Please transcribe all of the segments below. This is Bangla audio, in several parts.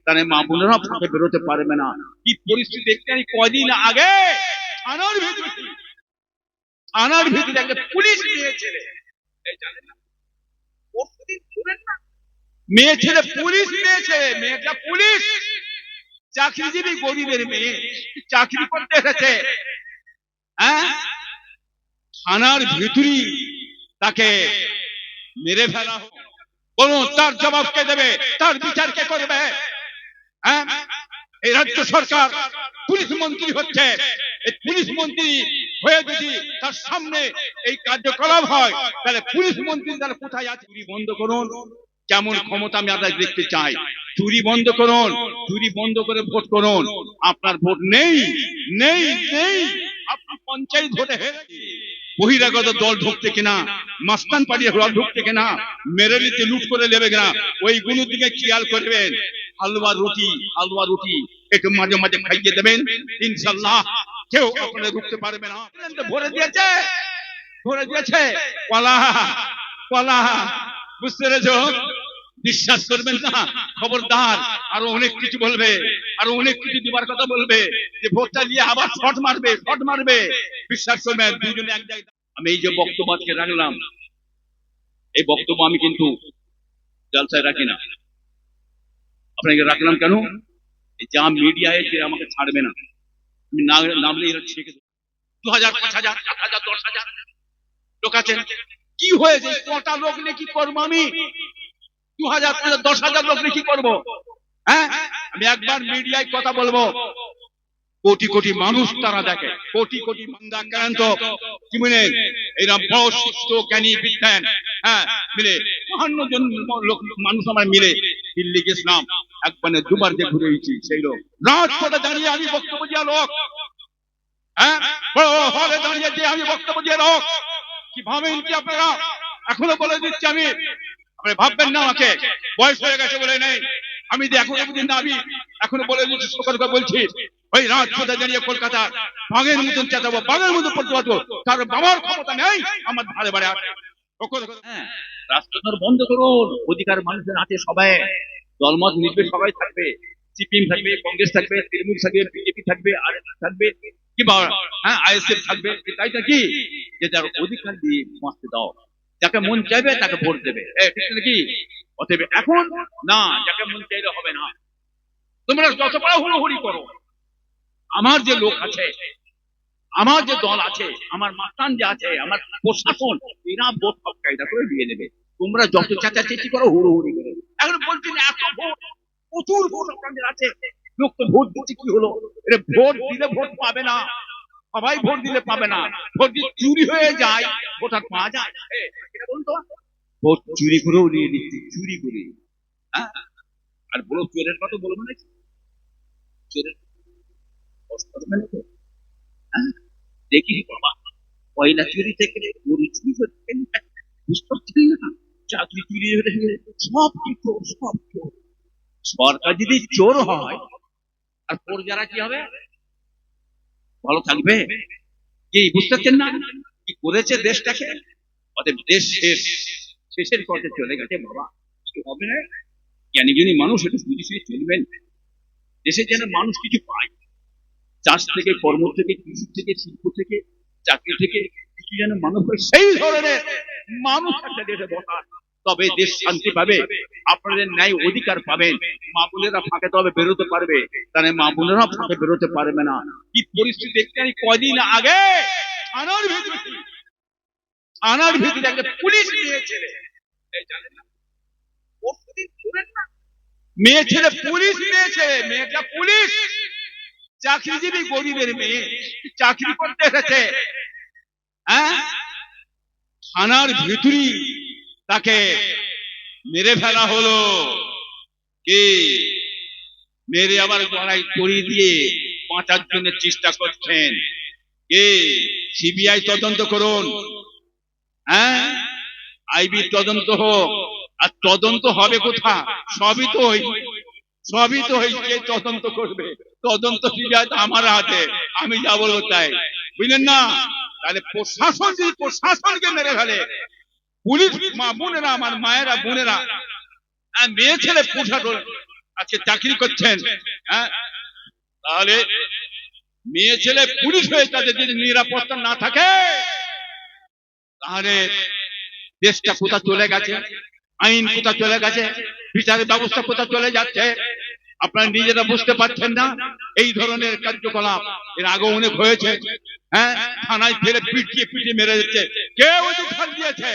তাহলে মা বোনেরা ফাঁকে বেরোতে পারবে না। কি পরিস্থিতি দেখতে আমি কয়দিন আগে থানার ভিতরে একটা পুলিশ মেয়ে ছেলে, এই জানেন না, পরশুদিন শুনেন না, মেয়ে ছেলে পুলিশ, মেয়ে ছেলে, মেয়েটা পুলিশ, চাকরিজীবী গরিবের মেয়ে, চাকরি করতে এসেছে, হ্যাঁ, থানার ভিতরই তাকে মেরে ফেলা হোক। বলুন তার জবাব কে দেবে? তার বিচার কে করবে? হ্যাঁ, এই রাজ্য সরকার পুলিশ মন্ত্রী হচ্ছে, এই পুলিশ মন্ত্রী হয়ে যদি তার সামনে এই কার্যকলাপ হয়, তাহলে পুলিশ মন্ত্রী তাহলে কোথায় আছে? চুরি বন্ধ করুন, কেমন ক্ষমতা আমি আদায় দেখতে চাই। চুরি বন্ধ করুন, চুরি বন্ধ করে ভোট করুন। আপনার ভোট নেই, নেই, নেই, আপনি পঞ্চায়েত ভোটে হেরে, বহিরাগত দল ঢুকছে কিনা, মাস্তান পাড়িয়ে দল ঢুকছে কিনা, মেরে নিতে লুট করে নেবে কিনা, ওইগুলোর দিকে খেয়াল করবেন। হালুয়া রুটি একটু মাঝে মাঝে খাইয়ে দেবেন, ইনশাল্লাহ কেউ আপনাদের রুখতে পারবে না। ভরে দিয়েছে, ভরে দিয়েছে কলা, কলা, বুঝতে পেরেছো? বিশ্বাস করবেন না, খবরদার, আরো অনেক কিছু বলবে, আরো অনেক কিছু দিবার কথা বলবে, যে ভোটটা নিয়ে আবার শট মারবে, শট মারবে। বিশ্বাস করবেন, দুজনে এক জায়গায়। আমি এই যে বক্তব্য আজকে রাখলাম, এই বক্তব্য আমি কিন্তু জলসায় রাখি না। আপনাকে রাখলাম কেন? যা মিডিয়া এসে আমাকে ছাড়বে না, আমি নামলে এরা ছেড়ে দেবো। 2000, 5000, 7000, 10,000 লোক আছেন, কি হয়েছে? কটা লোক নিয়ে কি করবো আমি? 2000, 10,000 লোক নিয়ে কি করবো? হ্যাঁ, আমি একবার মিডিয়ায় কথা বলবো, কোটি কোটি মানুষ তারা দেখে, কোটি কোটি মান্দাক্রান্ত কি বলে এরা বড় সুস্থ জ্ঞানী বিজ্ঞান, হ্যাঁ, মিলে 52 জন লোক মানুষ আমার মিলে দিল্লি গেছিলাম, একবারে দুবার যে ঘুরে এসেছি। সেই লোক রাজপথে দাঁড়িয়ে আমি বক্তব্য দিয়া লোক, হ্যাঁ, বড় হলে দাঁড়িয়ে যে আমি বক্তব্য দিয়ে লোক, কি ভাবেন কি আপনারা? এখনো বলে দিচ্ছি আমি, আপনি ভাববেন না আমাকে বয়স হয়ে গেছে বলে নেই, আমি এখনো বুঝি না, আমি এখনো বলে দিচ্ছি, সতর্ক বলছি, ওই রাজপথে দাঁড়িয়ে কলকাতা বাঘের মতন চেঁচাবো, বাঘের মতন পড়তে পারবো, কারণ বাবার ক্ষমতা নেই, আমার ধারে বাড়ে আছে। রাষ্ট্রধর বন্ধ করুন, অধিকার মানুষের আছে, সবাই দলমত নির্বে সবাই থাকবে, সিপিএম থাকবে, কংগ্রেস থাকবে, তৃণমূল থাকবে, বিজেপি থাকবে, আরএসএস থাকবে, কিংবা হ্যাঁ আইএসএফ থাকবে, তাই নাকি? যে যার অধিকার দিয়ে বাঁচতে দাও, যাকে মন চাইবে তাকে ভোট দেবে, ঠিক নাকি? অতএব এখন না, যাকে মন চাইলে হবে না। তোমরা যত বড় হুড়োহুড়ি করো, আমার যে লোক আছে, আমার যে দল আছে, আমার মাস্তান যে আছে, আমার প্রশাসন, এরা ভোট সব কায়দা করে দিয়ে দেবে। তোমরা যত চেঁচাচেঁচি করো, হুড়োহুড়ি করো, এখন বলছি না এত ভোট, প্রচুর ভোট আপনাদের আছে, লোক তো ভোট দিচ্ছে, কি হলো? এটা ভোট দিলে ভোট পাবে না, সবাই ভোট দিলে পাবে না, ভোট যদি চুরি হয়ে যায় ভোট আর পাওয়া যায়? এটা বলুন তো, ভোট চুরি করেও নিয়ে নিচ্ছে, চুরি করে, হ্যাঁ, আর বলো চোরের কথা বলবো না, চোরের দেখি বাবা, পয়লা চুরি থেকে গরু চুরি হচ্ছে, বুঝতে পারছেন না? চাকরি চুরি হয়ে সব কিছু, সব চোর। সরকার যদি চোর হয়, আর প্রজারা কি হবে? ভালো থাকবে কি? বুঝতে পারছেন না কি করেছে দেশটাকে? অতএব দেশ শেষ, শেষের পথে চলে গেছে বাবা, কিছু হবে না। জ্ঞানী জ্ঞানী মানুষ একটু বুঝে শুনে চলবেন, দেশে যেন মানুষ কিছু পায়, চাষ থেকে, কর্ম থেকে, কৃষি থেকে, শিল্প থেকে, চাকরি থেকে কিছু যেন মানুষ হয়, সেই ধরনের মানুষ একটা দেশে বসার, তবে দেশ শান্তি পাবে, আপনাদের ন্যায় অধিকার পাবেন। মা বোনেরা ফাঁকে তবে বেরোতে পারবে, তাহলে মা বোনেরা ফাঁকে বেরোতে পারবে না। কি পরিস্থিতি দেখতে আমি কয়দিন আগে থানার ভিতরে একটা পুলিশ মেয়ে ছেলে, এই জানেন না, পরশুদিন শুনেন না, মেয়ে ছেলে পুলিশ, মেয়ে ছেলে, মেয়েটা পুলিশ, চাকরিজীবী গরিবের মেয়ে, চাকরি করতে এসেছে, হ্যাঁ, থানার ভিতরই তাকে মেরে ফেলা হলো। কি মেরে আবার গলায় দড়ি দিয়ে বাঁচার জন্য চেষ্টা করছেন। কে? সিবিআই তদন্ত করুন, হ্যাঁ, আইবি তদন্ত হোক, আর তদন্ত হবে কোথা? সবই তো হয়েছে, তদন্ত করবে, তদন্ত সিবিআই আমার হাতে, আমি যা বলবো তাই, বুঝলেন না? তাহলে প্রশাসন যদি প্রশাসনকে মেরে ফেলে, পুলিশ, মা বোনেরা, আমার মায়েরা, বোনেরা, মেয়ে ছেলে পুষা আজকে চাকরি করছেন, হ্যাঁ, তাহলে মেয়ে ছেলে পুলিশ হয়ে তাদের যদি নিরাপত্তা না থাকে তাহলে দেশটা কোথা চলে গেছে, আইন কোথা চলে গেছে, বিচারের ব্যবস্থা কোথা চলে যাচ্ছে আপনারা নিজেরা বুঝতে পারছেন না। এই ধরনের কার্যকলাপ এর আগে অনেক হয়েছে। হ্যাঁ, থানায় ফেলে পিটিয়ে পিটিয়ে মেরে দিচ্ছে। কে অধিকার দিয়েছে?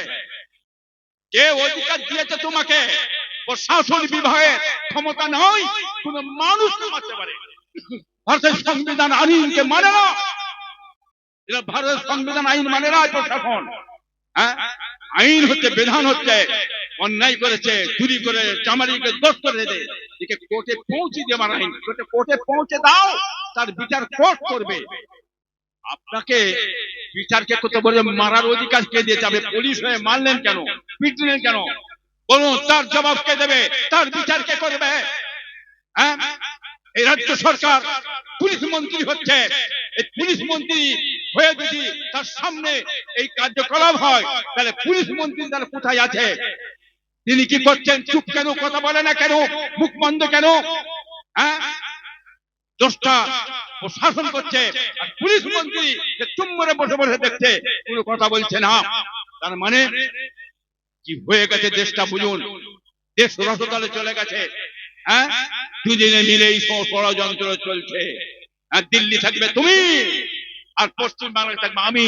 কে অধিকার দিয়েছে তোমাকে? প্রশাসন বিভাগের ক্ষমতা নয় কোন মানুষকে মারতে পারে। ভারতের সংবিধান আইনকে মানে না, এরা ভারতের সংবিধান আইন মানে না প্রশাসন। হ্যাঁ, আইন হচ্ছে, বিধান হচ্ছে, অন্যায় করেছে, চুরি করে, চামারিকে দোষ করে দেয়, একে কোর্টে পৌঁছে দেওয়ার আইন। কোর্টে পৌঁছে দাও, তার বিচার কোর্ট করবে। আপনাকে বিচারকে করতে বলে মারার অধিকার কে দিয়েছে? আপনি পুলিশ হয়ে মারলেন কেন, পিটলেন কেন? বলুন, তার জবাব কে দেবে? তার বিচার কে করবে? হ্যাঁ, এই রাজ্য সরকার পুলিশ মন্ত্রী হচ্ছে, এই পুলিশ মন্ত্রী হয়ে যদি তার সামনে এই কার্যকলাপ হয় তাহলে পুলিশ মন্ত্রী তার কোথায় আছে? তিনি কি করছেন? চুপ কেন? কথা বলে না কেন? মুখ বন্ধ কেন? হ্যাঁ, দোষটা প্রশাসন করছে আর পুলিশ মন্ত্রী চুপ করে বসে বসে দেখছে, কোনো কথা বলছে না। তার মানে কি হয়ে গেছে দেশটা বুঝুন। দেশ রসতলে চলে গেছে। হ্যাঁ, দুদিনে মিলে এই ষড়যন্ত্র চলছে। দিল্লি থাকবে তুমি আর পশ্চিম বাংলায় থাকবে আমি,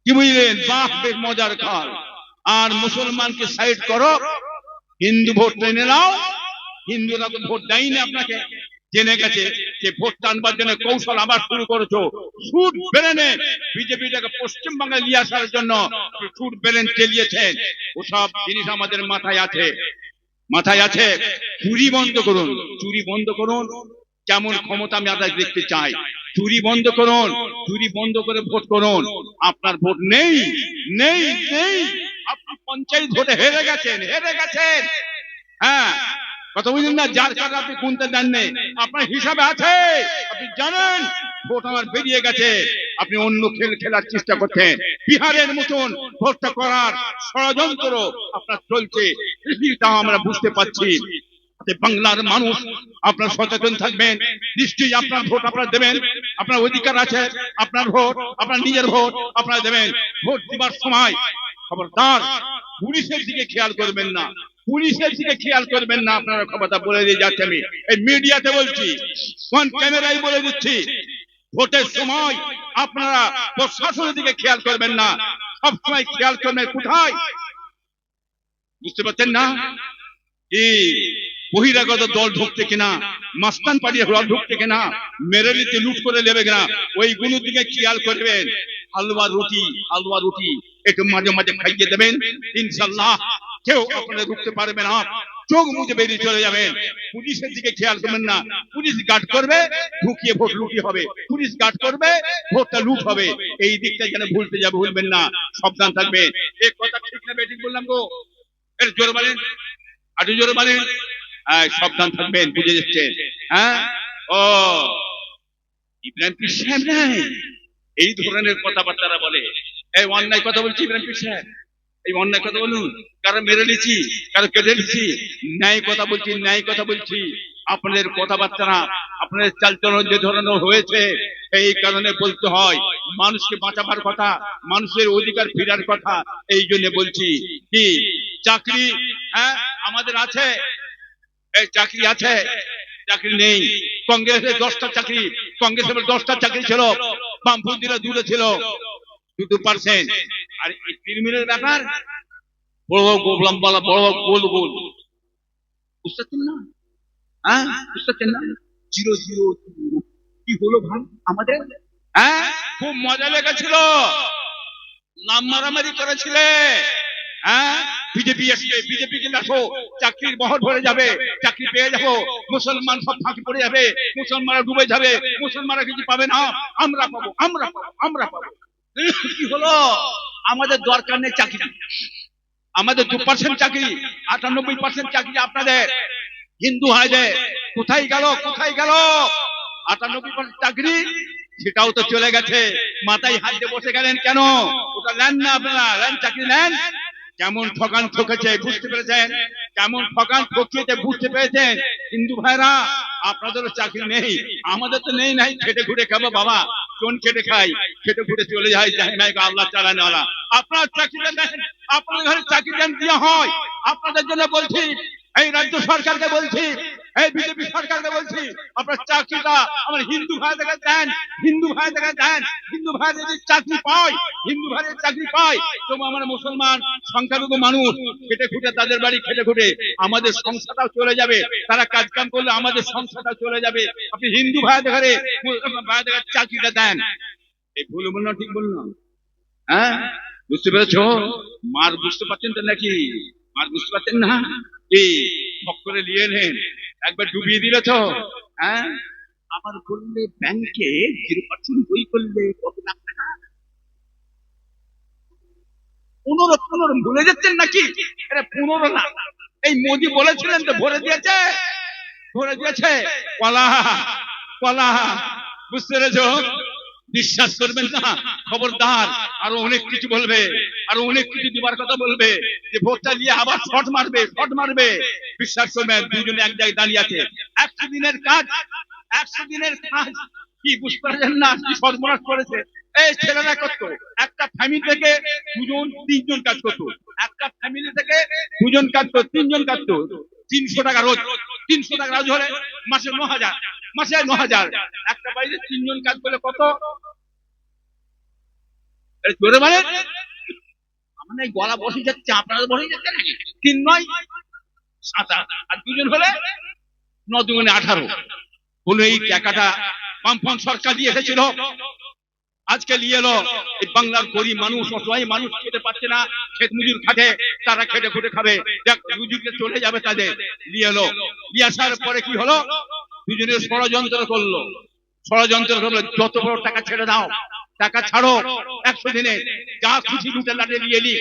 কি বুঝলেন? বাহ, বেশ মজার খাল। আর মুসলমানকে সাইড করো, হিন্দু ভোট টেনে নাও। হিন্দুরা তো ভোট দেয়নি আপনাকে, জেনে গেছে যে ভোট টানবার জন্য কৌশল আবার শুরু করেছো। সুদ বেরেনে বিজেপিটাকে পশ্চিমবাংলায় নিয়ে আসার জন্য সুদ বেরেন চালিয়েছেন। ওসব জিনিস আমাদের মাথায় আছে, মাথায় আছে। চুরি বন্ধ করুন, চুরি বন্ধ করুন। কেমন ক্ষমতা আমি আদায় দেখতে চাই। চুরি বন্ধ করুন, চুরি বন্ধ করে ভোট করুন। আপনার ভোট নেই, নেই, নেই। আপনি পঞ্চায়েত ভোটে হেরে গেছেন, হেরে গেছেন। হ্যাঁ, কথা বুঝলেন না? যার কারণে আপনি গুনতে দেননি, আপনার হিসাবে আছে, আপনি জানেন ভোট আমার বেরিয়ে গেছে। আপনি অন্য খেল খেলার চেষ্টা করছেন। বিহারের মতন ভোটটা করার ষড়যন্ত্র আপনার চলছে, তা আমরা বুঝতে পারছি। বাংলার মানুষ আপনার সচেতন থাকবেন, নিশ্চয়ই আপনার ভোট আপনারা দেবেন। আপনার অধিকার আছে, আপনার ভোট, আপনার নিজের ভোট আপনারা দেবেন। ভোট দিবার সময় খবরদার পুলিশের দিকে খেয়াল করবেন না, পুলিশের দিকে খেয়াল করবেন না। আপনারা খবরটা বলে দিয়ে যাচ্ছে, আমি এই মিডিয়াতে বলছি, কোন ক্যামেরায় বলে দিচ্ছি, ভোটের সময় আপনারা প্রশাসনের দিকে খেয়াল করবেন না, সবসময় খেয়াল করবেন কোথায়। বুঝতে পারছেন না? কি বহিরাগত দল ঢুকছে কিনা, মাস্তান পাড়িয়ে দল ঢুকছে কিনা, মেরে নিতে লুট করে নেবে কিনা, ওইগুলোর দিকে খেয়াল করবেন। হালুয়া রুটি, হালুয়া রুটি একটু মাঝে মাঝে খাইয়ে দেবেন, ইনশাল্লাহ কেউ আপনারা রুখতে পারবে না। চোখ মুজে বেরিয়ে চলে যাবেন। পুলিশের দিকে খেয়াল করবেন না, পুলিশ গার্ড করবে, ঢুকিয়ে ভোট লুটি হবে। পুলিশ গার্ড করবে, ভোটটা লুট হবে। এই দিকটা যেন ভুলতে যাবে, ভুলবেন না, সাবধান থাকবেন। এই কথা ঠিক না বেঠিক বললাম গো? এর জোর বলেন, আরো জোরে বলেন। সাবধান থাকবেন, বুঝে যাচ্ছেন? হ্যাঁ, ও ইব্রাহিম পীর সাহেব নাই এই ধরনের কথাবার্তা বলে। এই অন্যায় কথা বলছি ইব্রাহিম পীর সাহেব, এই অন্যায় কথা বলুন। কারো মেরে নিচ্ছি, কারো কেটে নিচ্ছি, ন্যায় কথা বলছি, ন্যায় কথা বলছি। আপনাদের কথাবার্তা, আপনাদের চালচলন যে ধরনের হয়েছে, এই কারণে বলতে হয়। মানুষকে বাঁচাবার কথা, মানুষের অধিকার ফেরার কথা, এই জন্য বলছি। কি চাকরি হ্যাঁ আমাদের আছে, এই চাকরি আছে, চাকরি নেই। কংগ্রেসের 10টা চাকরি, কংগ্রেসের 10টা চাকরি ছিল, বামপন্থীরা দূরে ছিল 2%। আর এই তৃণমূলের ব্যাপার বড় লম্বা, বড় গোল গোল, বুঝতে পারছেন না? হ্যাঁ, বুঝতে পারছেন না? 0-0 কি হলো ভাই আমাদের? হ্যাঁ, খুব মজা লেগেছিল, নাম মারামারি করেছিলে। হ্যাঁ, বিজেপি আসবে, বিজেপি কে দেখো, চাকরির বহর ভরে যাবে, চাকরি পেয়ে যাবো, মুসলমান সব ফাঁকি পড়ে যাবে, মুসলমানরা ডুবে যাবে, মুসলমানরা কিছু পাবে না, আমরা পাবো, আমরা পাবো, আমরা পাবো। কি হলো? আমাদের দরকার নেই চাকরি, আমাদের 2% চাকরি, 98% চাকরি আপনাদের হিন্দু ভাইদের। কোথায় গেল, কোথায় গেল 98% চাকরি? সেটাও তো চলে গেছে। মাথায় হাত দিয়ে বসে গেলেন কেন? ওটা নেন না আপনারা, নেন চাকরি নেন। কেমন ঠকান ঠকেছে বুঝতে পেরেছেন? কেমন ঠকান ঠকিয়েছে বুঝতে পেরেছেন? হিন্দু ভাইরা আপনাদেরও চাকরি নেই, আমাদের তো নেই, নাই খেটে খুঁটে খাবো বাবা, কোন খেটে খাই, খেটে খুঁটে চলে যায় আল্লাহ চালানো। আপনার চাকরিটা দেন, আপনার ঘরে চাকরি দেন দিয়ে হয়। আপনাদের জন্য বলছি, এই রাজ্য সরকারকে বলছি, এই বিজেপি সরকারকে বলছি, আপনার চাকরিটা আমার হিন্দু ভাইদেরকে দেন, হিন্দু ভাইদেরকে দেন। হিন্দু ভাই যদি চাকরি পায়, হিন্দু ভাইয়ের চাকরি পায়, তবু আমার মুসলমান সংখ্যালঘু মানুষ খেটে খুঁটে তাদের বাড়ি খেটে খুঁটে আমাদের সংসারটাও চলে যাবে, তারা কাজ কাম করলে আমাদের সংসারটাও চলে যাবে। আপনি হিন্দু ভাইদের ঘরে ভাইদের চাকরিটা দেন। এই ভুল বললাম ঠিক বললাম? হ্যাঁ, বুঝতে পেরেছ? মার বুঝতে পারছেন তো নাকি? মার বুঝতে পারছেন না? কি সব করে নিয়ে নেন, একবার ডুবিয়ে দিলে তো। হ্যাঁ, আবার বললে ব্যাংকে 0% বই করলে কত লাখ টাকা? 15 ভুলে যাচ্ছেন নাকি? 15 লাখ। এই মোদি বলেছিলেন তো, ভরে দিয়েছে, ভরে দিয়েছে। কলা কলা, বুঝতে পেরেছ? বিশ্বাস করবেন না, খবরদার। আরো অনেক কিছু বলবে, আরো অনেক কিছু দিবার কথা বলবে, যে ভোটটা নিয়ে আবার শট মারবে, শট মারবে। বিশ্বাস করবেন, দুজনে এক জায়গায় দাঁড়িয়ে আছে। 100 দিনের কাজ, 100 দিনের কাজ কি বুঝতে পারছেন না? কি সর্বনাশ করেছে এই ছেলেরা। করতো একটা ফ্যামিলি থেকে 2জন 3জন কাজ করতো, একটা ফ্যামিলি থেকে 2জন কাজ করতো, 3জন কাজ করতো। 300 টাকা রোজ, 300 টাকা রোজ হলে মাসে 9,000, মাসে 9,000। একটা বাড়িতে 3জন কাজ করলে কত? জোরে মানে আমার গলা বসে যাচ্ছে, আপনারা বসে যাচ্ছে নাকি? 3 9 7 আর 2জন হলে 9 2 18। বলে এই টাকাটা বামফ্রন্ট সরকার দিয়ে এসেছিল, আজকে নিয়ে এলো। এই বাংলার গরিব মানুষ, অসহায় মানুষ খেতে পাচ্ছে না, খেত মজুর খাটে, তারা খেটে খুঁটে খাবে, রুজিতে চলে যাবে তাদের। নিয়ে এলো, নিয়ে আসার পরে কি হলো? দুজনের ষড়যন্ত্র করলো, ষড়যন্ত্র করলো। যত বড় টাকা ছেড়ে দাও, টাকা ছাড়ো, 100 দিনে যা খুশি লুটে লাটে নিয়ে নি।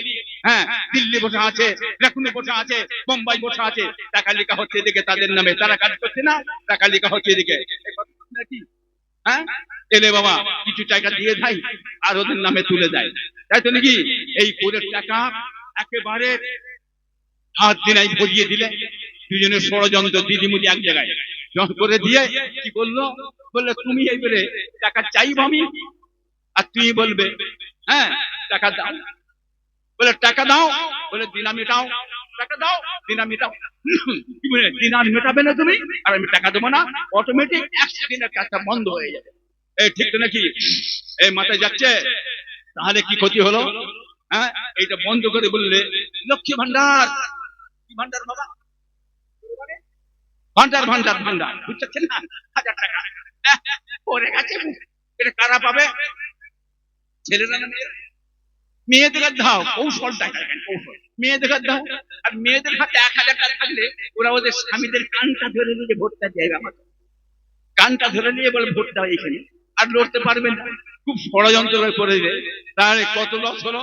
হ্যাঁ, দিল্লি বসে আছে, লখনৌ বসে আছে, বোম্বাই বসে আছে, টাকা লেখা হচ্ছে এদিকে তাদের নামে, তারা কাজ করছে না, টাকা লেখা হচ্ছে এদিকে। হ্যাঁ, এলে বাবা কিছু টাকা দিয়ে দেয় আর ওদের নামে তুলে দেয়, তাই তো নাকি? এই করে টাকা একেবারে হাত দিনাই ভরিয়ে দিলে। দুজনের ষড়যন্ত্র, দিদিমুদি এক জায়গায় করে দিয়ে কি বললো? বললে তুমি এইবারে টাকা চাইব আমি, আর তুই বলবে হ্যাঁ টাকা দাও। বলে টাকা দাও, বলে দিনা মেটাও, টাকা দাও দিনা মেটাও। কি বলে দিনার মেটাবে না তুমি, আর আমি টাকা দেবো না? অটোমেটিক 100 দিনের কাজটা বন্ধ হয়ে যাবে। এই ঠিক তো নাকি? এই মাথায় যাচ্ছে? তাহলে কি ক্ষতি হলো? হ্যাঁ, এইটা বন্ধ করে বললে লক্ষ্মী ভান্ডার। কি ভান্ডার বাবা? ভান্ডার ভান্ডার ভান্ডার, বুঝছেন না? 1000 টাকা পরে গেছে। এটা কারা পাবে? ছেলেরা না মেয়েদের দাও, কৌশল দেখাবেন, কৌশল। মেয়েদের দাও, আর মেয়েদের হাতে 1000 টাকা থাকলে ওরা ওদের স্বামীদের কানটা ধরে নিয়ে ভোটটা দেবে, আমাকে কানটা ধরে নিয়ে বলে ভোট দাও এখানে, আর লড়তে পারবেন না। খুব ষড়যন্ত্র করে দিলে। তাহলে কত লস হলো?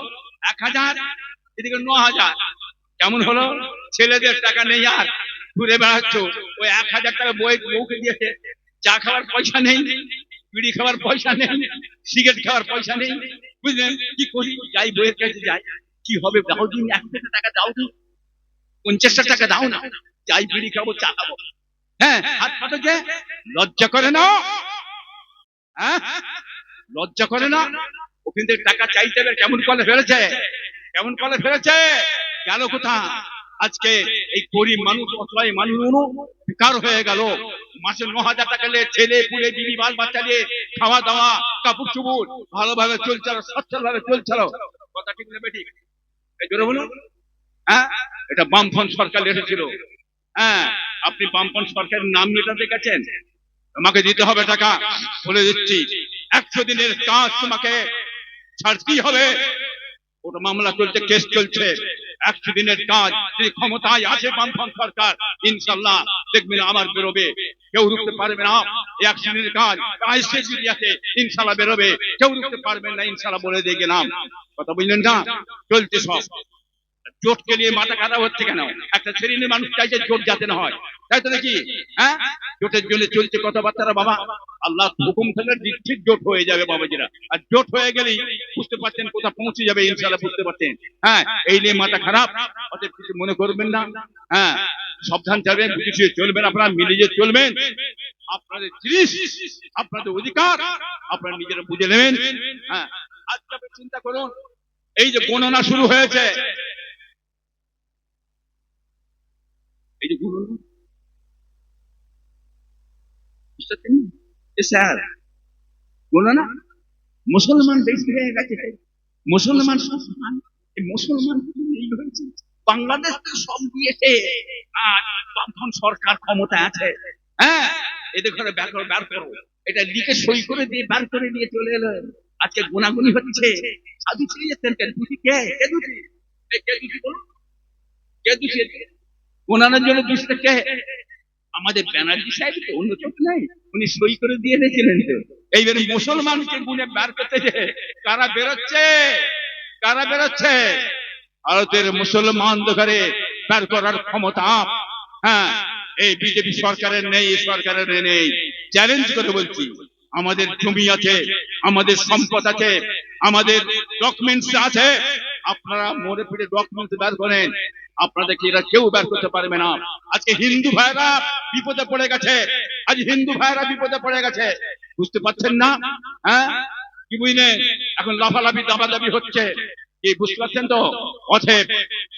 1000, এদিকে 9000। কেমন হলো? ছেলেদের টাকা নেই, আর ঘুরে বেড়াচ্ছ। ওই 1000 টাকা বউকে দিয়েছে, চা খাওয়ার পয়সা নেই, বিড়ি খাওয়ার পয়সা নেই, সিগারেট খাওয়ার পয়সা নেই। বুঝলেন? কি করি? যাই বইয়ের কাছে যাই, কি হবে? দাও দিন 100 টাকা দাও, দিন 50 টাকা দাও না, যাই বিড়ি খাবো, চা খাবো। হ্যাঁ, হাত পাতো যে লজ্জা করে না? হ্যাঁ, লজ্জা করে না? ওখান থেকে টাকা চাইতে হবে, কেমন কলে ফেলেছে, কেমন কলে ফেলেছে। গেল কোথা? আজকে এই গরিব মানুষ, অসহায় মানুষ বেকার হয়ে গেল। মাসে 9,000 টাকা নিয়ে ছেলে পুলে বিবি বাল বাচ্চা নিয়ে খাওয়া দাওয়া কাপড় চুপড় ভালোভাবে চলছিল, সচ্ছল ভাবে চলছিল। কথা ঠিক না বেঠিক? এই জোরে বলুন। হ্যাঁ, এটা বামফ্রন্ট সরকার এসেছিল। হ্যাঁ, আপনি বামফ্রন্ট সরকারের নাম মেটাতে গেছেন, তোমাকে দিতে হবে টাকা। বলে দিচ্ছি, 100 দিনের কাজ তোমাকে ছাড়তেই হবে। ওটা মামলা চলছে, কেস চলছে। 100 দিনের কাজ যদি ক্ষমতায় আছে বামফ্রন্ট সরকার, ইনশাল্লাহ দেখবেন আমার বেরোবে, কেউ রুখতে পারবে না। 100 দিনের কাজ আছে, ইনশাল্লাহ বেরোবে, কেউ রুখতে পারবেন না, ইনশাল্লাহ বলে দিয়ে গেলাম। কথা বুঝলেন না? চলছে সব। জোটকে নিয়ে মাথা খারাপ হচ্ছে কেন? একটা শ্রেণীর মানুষ চাইছে জোট যাতে না হয়, তাই তো নাকি? হ্যাঁ, জোটের জন্য চলছে কথাবার্তা বাবা। আল্লাহ হুকুম থাকলে ঠিক জোট হয়ে যাবে বাবাজিরা, আর জোট হয়ে গেলেই বুঝতে পারছেন কোথা পৌঁছে যাবে ইনশাআল্লাহ, বুঝতে পারছেন। হ্যাঁ, এই নিয়ে মাথা খারাপ অতএব কিছু মনে করবেন না। হ্যাঁ, সাবধান থাকবেন, বুঝে চলবেন, আপনারা মিলিয়ে চলবেন। আপনাদের জিনিস, আপনাদের অধিকার আপনারা নিজেরা বুঝে নেবেন। হ্যাঁ, আজকে আপনি চিন্তা করুন, এই যে গণনা শুরু হয়েছে, এই যে গণনা স্যার, গণনা মুসলমান দেশ হয়ে গেছে, মুসলমান মুসলমান বাংলাদেশ তো সব দিয়েছে, আর বামফ্রন্ট সরকার ক্ষমতা আছে। হ্যাঁ, এদের ঘরে বার করো, এটা লিখে সই করে দিয়ে বার করে দিয়ে চলে এলো। আজকে গুনাগুনি হচ্ছে, সাধু ছিঁড়ে যাচ্ছেন, কে দুটি কে দুটি কে দুটি বলুন, কে দুটি গোনানোর জন্য দুষ্টা কে? আমাদের ব্যানার্জি সাহেব তো, অন্য চোখ নাই, উনি সই করে দিয়ে দিয়েছিলেন। এইবারে মুসলমানকে গুনে বার করতে যে কারা বেরোচ্ছে, কারা বেরোচ্ছে? ভারতের মুসলমান ঘরে বার করার ক্ষমতা হ্যাঁ এই বিজেপি সরকারের নেই, সরকারের নেই। চ্যালেঞ্জ করে বলছি, আমাদের জমি আছে, আমাদের সম্পদ আছে, আমাদের ডকুমেন্টস আছে, আপনারা মরে ফিরে ডকুমেন্টস বার করেন, আপনাদেরকে এরা কেউ বের করতে পারবে না। আজকে হিন্দু ভাইরা বিপদে পড়ে গেছে, আজ হিন্দু ভাইরা বিপদে পড়ে গেছে, বুঝতে পারছেন না? হ্যাঁ, কি বুঝলেন? এখন লাফালাফি দাবাদাবি হচ্ছে, কি বুঝতে পারছেন তো? অতএব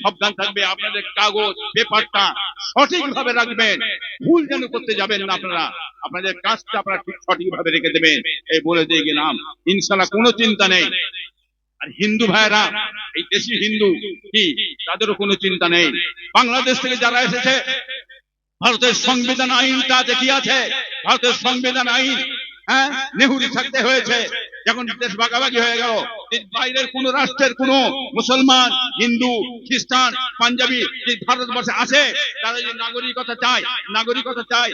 সাবধান থাকবে, আপনাদের কাগজ পেপারটা সঠিক ভাবে রাখবেন, ভুল যেন করতে যাবেন না আপনারা, আপনাদের কাজটা আপনারা ঠিক সঠিক ভাবে রেখে দেবেন, এই বলে দিয়ে গেলাম। ইনশাআল্লাহ কোনো চিন্তা নেই। আর হিন্দু ভাইরা, এই দেশি হিন্দু কি, তাদেরও কোনো চিন্তা নেই। বাংলাদেশ থেকে যারা এসেছে, ভারতের সংবিধান আইনটা যে কি আছে, ভারতের সংবিধান আইন, হ্যাঁ, নেহুরি থাকতে হয়েছে, যখন দেশ ভাগাভাগি হয়ে গেল, বাইরের কোন রাষ্ট্রের কোন মুসলমান, হিন্দু, খ্রিস্টান, পাঞ্জাবি যে ভারতবর্ষে আসে, তারা যে নাগরিকতা চায়, নাগরিকতা চায়,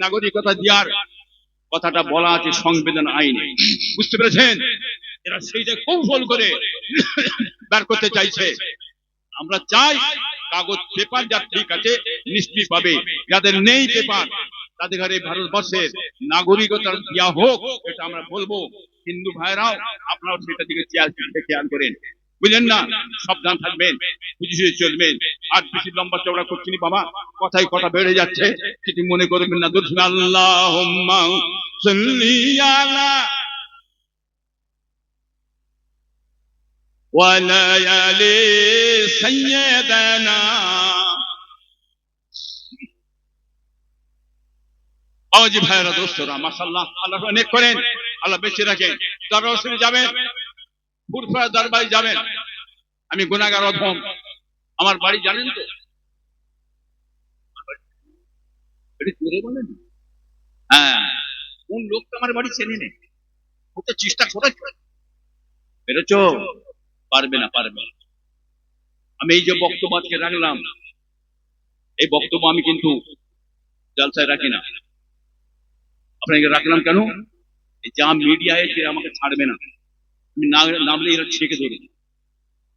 নাগরিকতা দেওয়ার কথাটা বলা আছে সংবিধান আইনে, বুঝতে পেরেছেন? এরা সেইটা কৌশল করে বের করতে চাইছে। আমরা চাই কাগজ পেপার যা ঠিক আছে নিশ্চিত পাবে, যাদের নেই পেপার তাদের ঘরে ভারতবর্ষের নাগরিকতা দেওয়া হোক, এটা আমরা বলবো। হিন্দু ভাইরাও আপনারাও সেটা দিকে খেয়াল করেন, বুঝলেন না? সাবধান থাকবেন, বুঝে চলবেন। আর বেশি লম্বা চওড়া করছি বাবা, কথাই কথা বেড়ে যাচ্ছে, কিছু মনে করবেন না। আল্লাহুম্মা সাল্লি আলা ওয়া আলা আলি সাইয়্যিদানা। আওয়াজ ভাইরা, দোস্তরা, মাশাআল্লাহ, আল্লাহ অনেক করেন, আল্লাহ বেঁচে রাখেন। দরবার শরীফ যাবেন, ফুরফুরা দরবারে যাবেন। আমি গুনাহগার অধম, আমার বাড়ি জানেন তো? এটা জোরে বলেন। হ্যাঁ, কোন লোকটা আমার বাড়ি চেনে নেই, ও তো চেষ্টা করেছে, বেরোচ্ছ, পারবে না, পারবে না। আমি এই যে বক্তব্য আজকে রাখলাম, এই বক্তব্য আমি কিন্তু জলসায় রাখি না। আপনাকে রাখলাম কেন? এই যা মিডিয়া এসে আমাকে ছাড়বে না, আমি নামলে এরা ছেঁকে ধরবে,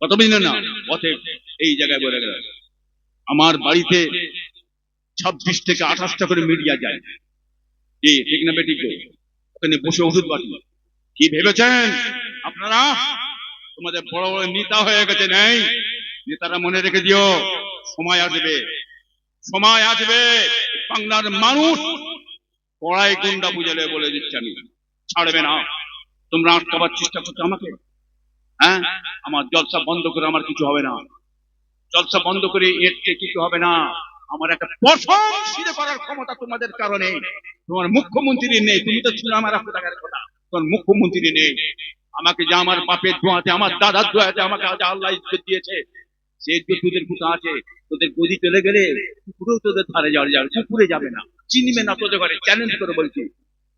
কত বুঝলেন না? অতএব এই জায়গায় বলে গেল, আমার বাড়িতে 26 থেকে 28টা করে মিডিয়া যায়, ঠিক না বেঠিক? ওখানে বসে ওষুধ বাটি, কি ভেবেছেন আপনারা তোমাদের বড় বড় নেতা হয়ে গেছে? নেই, নেতারা মনে রেখে দিও, সময় আসবে, সময় আসবে, বাংলার মানুষ পড়াই গুন্ডা বুঝালে বলে দিচ্ছি আমি, ছাড়বে না। তোমরা আটকাবার চেষ্টা করছো আমাকে, হ্যাঁ, আমার জলসা বন্ধ করে আমার কিছু হবে না, জলসা বন্ধ করে এর কিছু হবে না। আমার একটা পছন্দ ছিঁড়ে করার ক্ষমতা তোমাদের কারণে, তোমার মুখ্যমন্ত্রী নেই, তুমি তো ছিল আমার টাকার কথা, তোমার মুখ্যমন্ত্রী নেই। আমাকে যা আমার বাপের দোয়াতে, আমার দাদার দোয়াতে আমাকে আজ আল্লাহ ইজ্জত দিয়েছে, সেই ইজ্জত তোদের কোথা আছে? তোদের গদি চলে গেলে কুকুরেও তোদের ধারে যাবে, কুকুরে যাবে না, চিনবে না তোদের ঘরে, চ্যালেঞ্জ করে বলছি।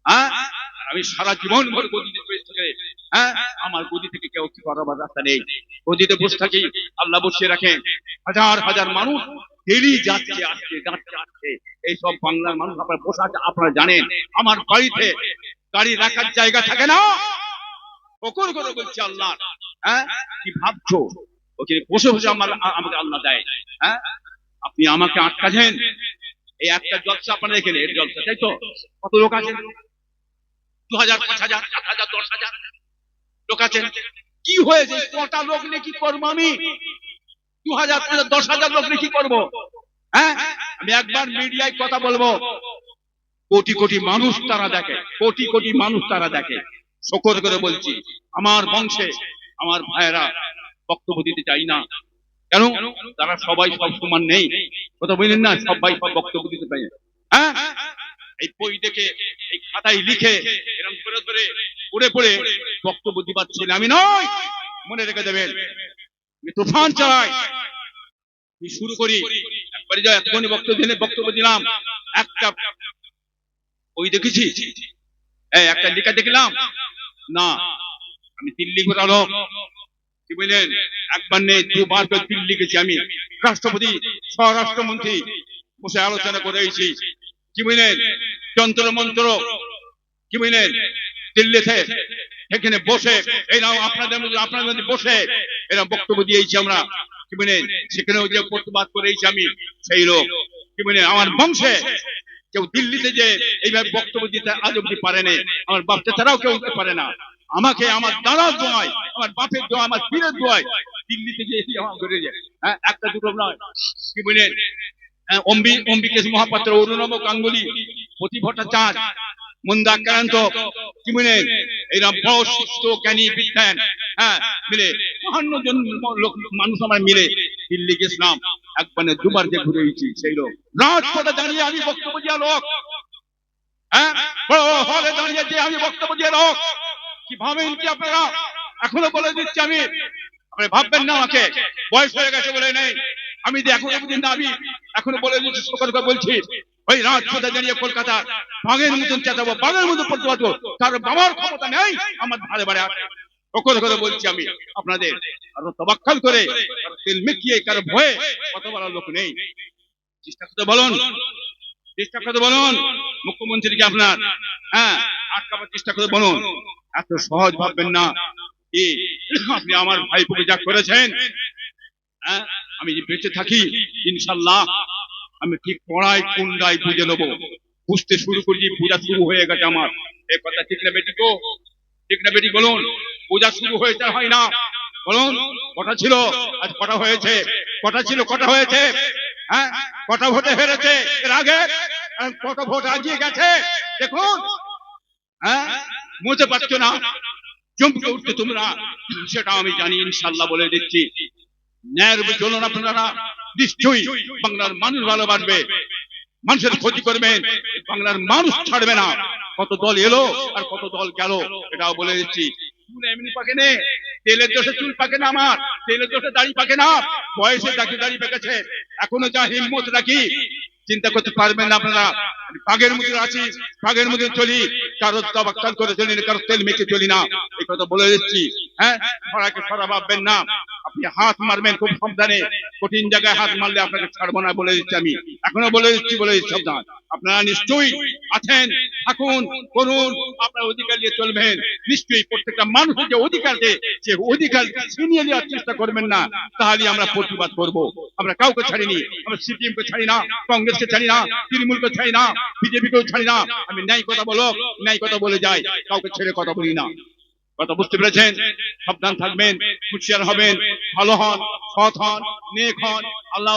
হ্যাঁ, আমি সারা জীবন ভর গদিতে বসে থেকে, হ্যাঁ, আমার গদি থেকে কেউ কি করাবার রাস্তা নেই, গদিতে বসে থাকি, আল্লাহ বসিয়ে রাখেন। হাজার হাজার মানুষ ডেলি যাচ্ছে আসছে, যাচ্ছে আসছে, এইসব বাংলার মানুষ আপনার বসে আছে, আপনারা জানেন। আমার বাড়িতে গাড়ি রাখার জায়গা থাকে না, ওকর করে বলছি আল্লাহ, হ্যাঁ, কি ভাবছো? ওখানে বসে বসে আমাকে আল্লাহ দেয়। হ্যাঁ, আপনি আমাকে আটকাছেন, এই একটা জলসা আপনারা এখানে, এর জলসা, তাই তো? কত লোক আছেন, 2000, 5000, 7000, 10,000 লোক আছেন। কি হয়েছে? কটা লোক নিয়ে কি করবো আমি? 2000, 5000, 10,000 লোক নিয়ে কি করবো? হ্যাঁ, আমি একবার মিডিয়ায় কথা বলবো, কোটি কোটি মানুষ তারা দেখে, কোটি কোটি মানুষ তারা দেখে। শকর করে বলছি, আমার বংশে আমার ভাইয়েরা বক্তব্য দিতে চাই না। কেন? তারা সবাই সব সমান নেই, কথা বললেন না, সবাই সব বক্তব্য দিতে পারে। হ্যাঁ, এই বই দেখে, এই খাতায় লিখে এরকম করে ধরে পড়ে পড়ে বক্তব্য দিবার ছেলে আমি নয়, মনে রেখে দেবেন। আমি তুফান চালাই, আমি শুরু করি একবারে যা এতক্ষণই বক্তব্য দিলাম। একটা বই দেখেছি, একটা লেখা দেখলাম না, আমি দিল্লি ঘোরা লোক, কি বললেন, একবার নেই দুবার করে দিল্লি গেছি আমি, রাষ্ট্রপতি স্বরাষ্ট্রমন্ত্রী বসে আলোচনা করেছি, কি বললেন, যন্ত্র মন্ত্র, কি বললেন, দিল্লিতে এখানে বসে এরাও আপনাদের মধ্যে বসে এরা বক্তব্য দিয়েছি আমরা, কি বললেন, সেখানেও যে প্রতিবাদ করেছি আমি, সেই লোক, কি বললেন, আমার বংশে কেউ দিল্লিতে যে এইভাবে বক্তব্য দিতে আজ অব্দি পারে না, আমার বাপ চাচারাও কেউ দিতে পারে না। আমাকে আমার দাদার দোয়ায়, আমার বাপের দোয়া, আমার পীরের দোয়ায় দিল্লিতে যে আমার ঘুরে যায়। হ্যাঁ, একটা দুটো নয়, কি বললেন, অম্বিকেশ মহাপাত্র, অরুণব গাঙ্গুলি, প্রতি ভট্টাচার্য, মন্দাক্রান্ত, কি বললেন, এরা বড় শিষ্ট জ্ঞানী বিজ্ঞান, হ্যাঁ মিলে 52 জন লোক মানুষ আমার মিলে দিল্লি গেছিলাম, একবারে দুবার যে ঘুরে এসেছি, সেই লোক রাজপথে দাঁড়িয়ে আমি বক্তব্য দেওয়া লোক, হ্যাঁ, হলে দাঁড়িয়ে যে আমি বক্তব্য দিয়ে লোক। কি ভাবেন কি আপনারা? এখনো বলে দিচ্ছি আমি, আপনি ভাববেন না আমাকে বয়স হয়ে গেছে বলে নেই, আমি যে এখনো বুঝি না, আমি এখনো বলে দিচ্ছি, সতর্ক বলছি, ওই রাজপথে দাঁড়িয়ে কলকাতা বাঘের মতন চেঁচাবো, বাঘের মতন প্রতিবাদ করবো, তার বাবার ক্ষমতা নেই আমার ধারে বারে আসে। সকল করে বলছি আমি আপনাদের, আরো তবাক্কাল করে, কারো তেল মেখিয়ে, কারো ভয়ে কত বড় লোক নেই। চেষ্টা করতে বলুন, চেষ্টা করতে বলুন মুখ্যমন্ত্রীকে আপনার, হ্যাঁ, আটকাবার চেষ্টা করে বলুন। এত সহজ ভাববেন না কি আপনি আমার ভাইপোকে যা করেছেন, হ্যাঁ, আমি যে বেঁচে থাকি ইনশাল্লাহ আমি ঠিক পড়ায় কুন্ডায় বুঝে নেবো, বুঝতে শুরু করেছি, পূজা শুরু হয়ে গেছে আমার। এই কথা ঠিক না বেটি গো? ঠিক না বেটি বলুন? পূজা শুরু হয়েছে, হয় না? বলুন, কটা ছিল আজ, কটা হয়েছে, কটা ছিল, কটা হয়েছে, হ্যাঁ, কটা ভোটে হেরেছে এর আগে, কত ভোট আগিয়ে গেছে দেখুন, হ্যাঁ, মুছতে পারছো না, চমকে উঠতে তোমরা, সেটা আমি জানি, ইনশাল্লাহ বলে দিচ্ছি। ন্যায়ের উপর চলুন আপনারা, নিশ্চয়ই বাংলার মানুষ ভালোবাসবে, মানুষের ক্ষতি করবেন, বাংলার মানুষ ছাড়বে না। কত দল এলো আর কত দল গেল, এটাও বলে দিচ্ছি। চুল এমনি পাকে নে, তেলের দোষে চুল পাকে না, আমার তেলের দোষে দাড়ি পাকে না, বয়সে দাড়ি পেকেছে, এখনো যা হিম্মত রাখি, চিন্তা করতে পারবেন না আপনারা। বাঘের মধ্যে আছি, বাঘের মধ্যে চলি, কারো তবাক্কাল করে চলি না, কারো তেল মেখে চলি না, এই কথা বলে দিচ্ছি। হ্যাঁ, ছড়াকে ছড়া ভাববেন না, আপনি হাত মারবেন খুব সাবধানে, কঠিন জায়গায় হাত মারলে আপনাকে ছাড়বো না, বলে দিচ্ছি আমি, এখনো বলে দিচ্ছি, সাবধান। আপনারা নিশ্চয়ই আছেন, থাকুন, করুন, আপনার অধিকার নিয়ে চলবেন, নিশ্চয়ই প্রত্যেকটা মানুষের যে অধিকার আছে, সে অধিকার ছিনিয়ে নেওয়ার চেষ্টা করবেন না, তাহলে আমরা প্রতিবাদ করব। আমরা কাউকে ছাড়িনি, আমরা সিপিএম কে ছাড়ি না, কংগ্রেসকে ছাড়ি না, তৃণমূলকে ছাড়ি না, বিজেপি কেও ছাড়ি না। আমি ন্যায় কথা বলো, ন্যায় কথা বলে যাই, কাউকে ছেড়ে কথা বলি না। কথা বুঝতে পেরেছেন? সাবধান থাকবেন, হুঁশিয়ার হবেন, ভালো হন, সৎ হন, নেক হন, আল্লাহ